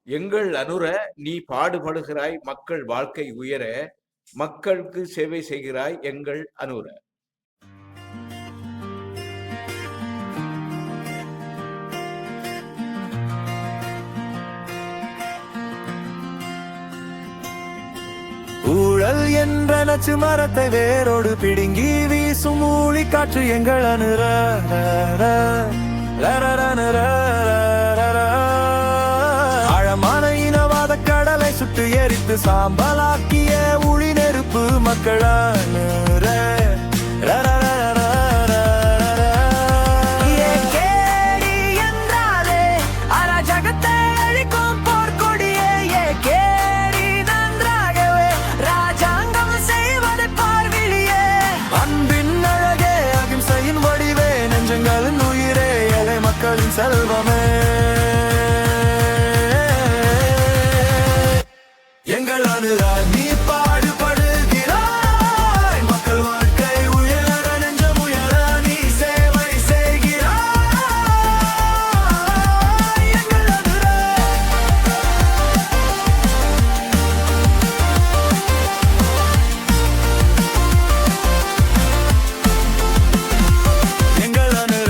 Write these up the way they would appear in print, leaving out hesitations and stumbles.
எங்கள் அனுர நீ பாடுபடுகிறாய் மக்கள் வாழ்க்கை உயர, மக்களுக்கு சேவை செய்கிறாய் எங்கள் அனுர. ஊழல் என்ற நச்சு மரத்தை வேரோடு பிடுங்கி வீசும் ஊழி காற்று எங்கள் அனுர. ஆழமான இனவாத கடலை சுட்டு எரித்து சாம்பலாக்கிய ஊழி நெருப்பு மக்கள் அனுர. மக்களின் செல்வமே எங்கள் அனுர நீ பாடுபடுகிறாய் மக்கள் வாழ்க்கை உயர நெஞ்சம் உயர நீ சேவை செய்கிறாய் எங்கள் அனுர. எங்கள் அனுர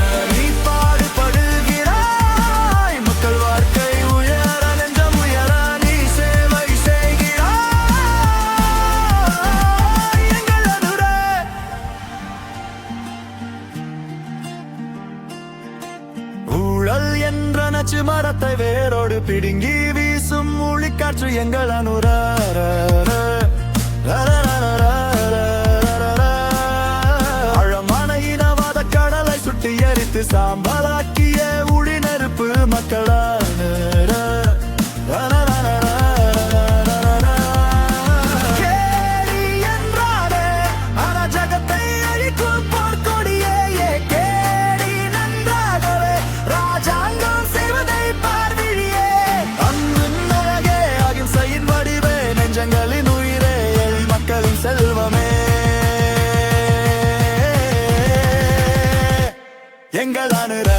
என்ற நச்சு மரத்தை வேரோடு பிடுங்கி வீசும் ஊழிக்காற்று எங்கள் அனுர. ஆழமான இனவாத கடலை சுட்டி எரித்து சாம்பலாக்கிய ஊழி நெருப்பு மக்கள் அனுர. செல்வமே எங்கள் அனுர.